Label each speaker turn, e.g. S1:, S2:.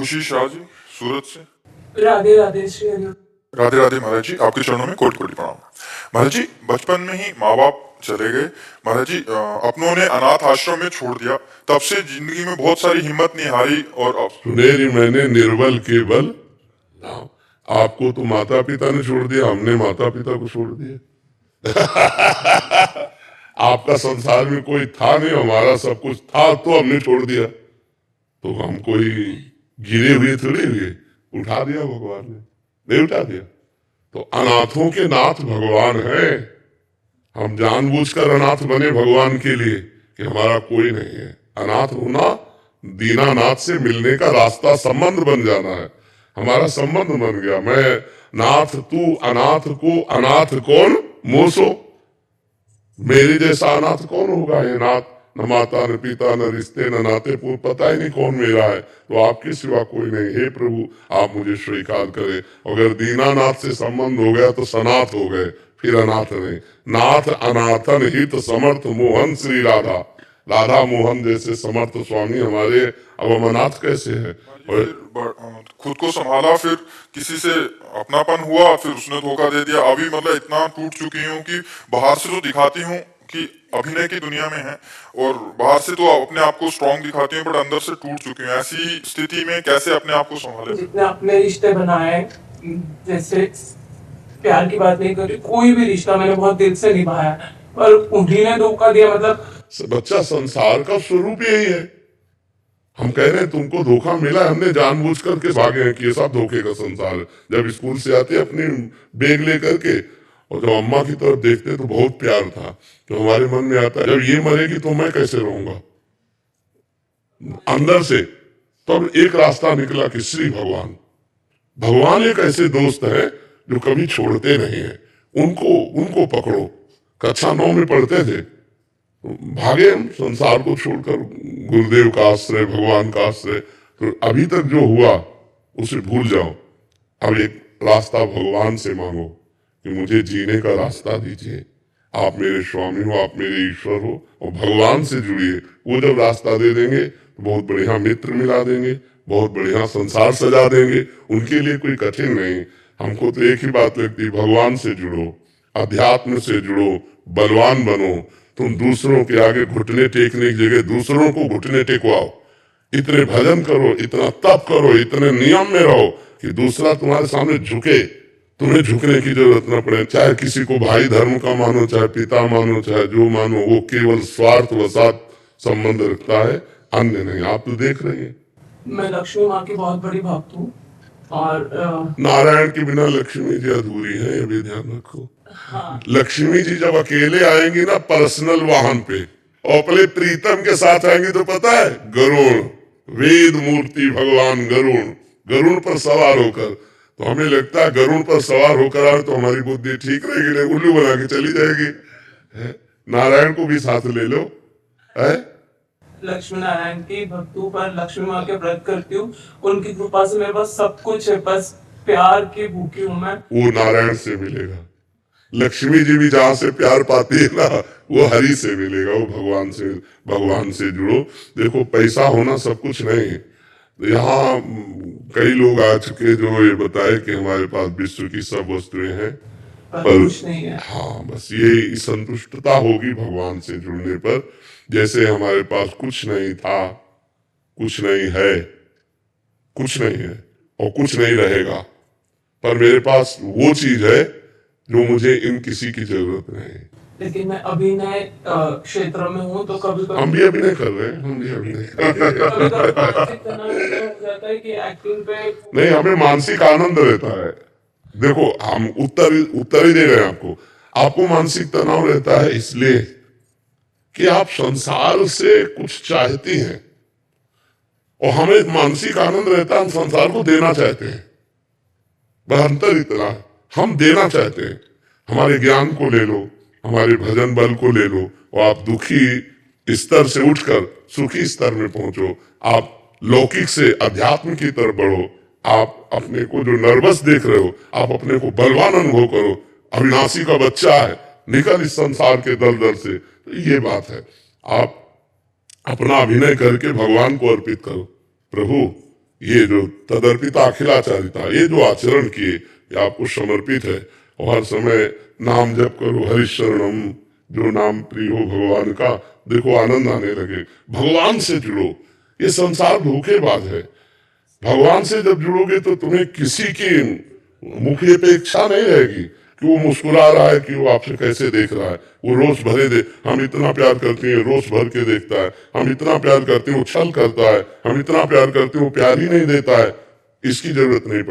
S1: खुशी शाह जी सूरत से।
S2: राधे राधे श्री हरि।
S1: राधे राधे महाराज जी, आपके चरणों में कोटि कोटि प्रणाम। महाराज जी, बचपन में ही माँ बाप चले गए। महाराज जी, अपनों ने अनाथ आश्रम में छोड़ दिया। तब से जिंदगी में बहुत सारी हिम्मत नहीं हारी और अब
S3: सुनेरी मैंने निर्बल के बल। आपको तो माता पिता ने छोड़ दिया, हमने माता पिता को छोड़ दिया। आपका संसार में कोई था नहीं, हमारा सब कुछ था तो हमने छोड़ दिया। तो हम कोई गिरे हुए थोड़े हुए, उठा दिया भगवान ने, नहीं उठा दिया। तो अनाथों के नाथ भगवान है। हम जानबूझकर अनाथ बने भगवान के लिए कि हमारा कोई नहीं है। अनाथ होना दीनानाथ से मिलने का रास्ता, संबंध बन जाना है। हमारा संबंध बन गया। मैं नाथ तू अनाथ को अनाथ कौन मोसो। मेरे जैसा अनाथ कौन होगा। ये नाथ न माता न पिता न रिश्ते न नाते, पता ही नहीं कौन मेरा है। तो आपके सिवा कोई नहीं। हे प्रभु, आप मुझे स्वीकार करें। अगर दीनानाथ से संबंध हो गया तो सनाथ हो गए, फिर अनाथ नहीं। नाथ अनाथन हित समर्थ मोहन श्री राधा। राधा मोहन जैसे समर्थ स्वामी हमारे, अब हम अनाथ कैसे है।
S1: खुद को संभाला, फिर किसी से अपनापन हुआ, फिर उसने धोखा दे दिया। अभी मतलब इतना टूट चुकी हूँ कि बाहर से तो दिखाती हूँ कि अभिनय की दुनिया में है, और बाहर से तो अपने आप को स्ट्रांग दिखाती हूँ, बट अंदर से टूट चुकी हूँ। ऐसी स्थिति में कैसे अपने आप को संभाले।
S2: जितने अपने रिश्ते बनाए, जैसे प्यार की बात नहीं करी, कोई भी रिश्ता मैंने बहुत दिल से निभाया, पर उन्हीं ने धोखा दिया। मतलब
S3: बच्चा, संसार का स्वरूप यही है। हम कह रहे हैं तुमको धोखा मिला, हमने जानबूझ करके भागे हैं कि ये सब धोखे का संसार है। जब स्कूल से आते अपनी बैग लेकर के, और जब अम्मा की तरफ देखते तो बहुत प्यार था। तो हमारे मन में आता है जब ये मरेगी तो मैं कैसे रहूंगा अंदर से। तब एक रास्ता निकला कि श्री भगवान। भगवान एक ऐसे दोस्त है जो कभी छोड़ते नहीं है। उनको पकड़ो। कक्षा 9 में पढ़ते थे, भागे हम संसार को छोड़कर, गुरुदेव का आश्रय, भगवान का आश्रय। तो अभी तक जो हुआ उसे भूल जाओ। अब एक रास्ता भगवान से मांगो कि मुझे जीने का रास्ता दीजिए। आप मेरे स्वामी हो, आप मेरे ईश्वर हो, और भगवान से जुड़िए। वो जब रास्ता दे देंगे तो बहुत बढ़िया मित्र मिला देंगे, बहुत बढ़िया संसार सजा देंगे। उनके लिए कोई कठिन नहीं। हमको तो एक ही बात लगती है, भगवान से जुड़ो, अध्यात्म से जुड़ो, बलवान बनो। तुम दूसरों के आगे घुटने टेकने की जगह दूसरों को घुटने टेकवाओ। इतने भजन करो, इतना तप करो, इतने नियम में रहो कि दूसरा तुम्हारे सामने झुके। तुम्हें झुकने की जरूरत न पड़े। चाहे किसी को भाई धर्म का मानो, चाहे पिता मानो, चाहे जो मानो, वो केवल स्वार्थ वसात संबंध रखता है, अन्य नहीं। आप तो देख रहे हैं।
S2: मैं लक्ष्मी माँ की बहुत बड़ी भक्त हूँ, और
S3: नारायण के बिना लक्ष्मी जी अधूरी है, ये भी ध्यान रखो।
S2: हाँ।
S3: लक्ष्मी जी जब अकेले आएंगी ना पर्सनल वाहन पे, और अपने प्रीतम के साथ आएंगी तो पता है, गरुण, वेद मूर्ति भगवान गरुण, गरुण पर सवार होकर। तो हमें लगता है गरुण पर सवार होकर आए तो हमारी बुद्धि ठीक रहेगी, नहीं उल्लू बना के चली जाएगी। नारायण को भी साथ ले लो। है
S2: लक्ष्मी नारायण की भक्तों पर लक्ष्मी माँ के व्रत करती हूँ। उनकी कृपा से मेरे पास सब कुछ है, बस प्यार की भूखी हूँ मैं।
S3: वो नारायण से मिलेगा। लक्ष्मी जी भी जहां से प्यार पाती है ना, वो हरि से मिलेगा, वो भगवान से जुड़ो। देखो, पैसा होना सब कुछ नहीं। यहाँ कई लोग आ चुके जो ये बताए कि हमारे पास विश्व की सब वस्तुएं हैं,
S2: पर कुछ नहीं है।
S3: हाँ, बस ये संतुष्टता होगी भगवान से जुड़ने पर। जैसे हमारे पास कुछ नहीं था, कुछ नहीं है, कुछ नहीं है और कुछ नहीं रहेगा, पर मेरे पास वो चीज है जो मुझे इन किसी की जरूरत नहीं।
S2: लेकिन मैं अभिनय क्षेत्र में हूँ, तो कभी कभी
S3: हम भी अभिनय कर रहे हैं, हम भी अभिनय कर रहे हैं।
S2: कभी मानसिक तनाव हो जाता है कि एक्टिंग पे
S3: नहीं, हमें मानसिक आनंद रहता है। देखो, हम उत्तर ही दे रहे हैं आपको। आपको मानसिक तनाव रहता है इसलिए कि आप संसार से कुछ चाहती हैं, और हमें मानसिक आनंद रहता है, हम संसार को देना चाहते हैं। बस अंतर इतना है, हम देना चाहते हैं। हमारे ज्ञान को ले लो, हमारे भजन बल को ले लो, और आप दुखी स्तर से उठकर सुखी स्तर में पहुंचो। आप लौकिक से अध्यात्म की तरफ बढ़ो। आप अपने को जो नर्वस देख रहे हो, आप अपने को बलवान अनुभव करो। अविनाशी का बच्चा है, निकल इस संसार के दलदल से। तो ये बात है। आप अपना अभिनय करके भगवान को अर्पित करो। प्रभु, ये जो तदर्पिता अखिलाचारिता, ये जो आचरण किए, ये आपको समर्पित है। और हर समय नाम जप करो, हरिशरणम, जो नाम प्रिय हो भगवान का, देखो आनंद आने लगे। भगवान से जुड़ो, ये संसार धोखेबाज है। भगवान से जब जुड़ोगे तो तुम्हें किसी की मुखी अपेक्षा नहीं रहेगी कि वो मुस्कुरा रहा है, कि वो आपसे कैसे देख रहा है। वो रोज भरे दे, हम इतना प्यार करते हैं, रोज भर के देखता है। हम इतना प्यार करते हैं, वो छल करता है। हम इतना प्यार करते हैं, वो प्यार ही नहीं देता है। इसकी जरूरत नहीं पड़ती।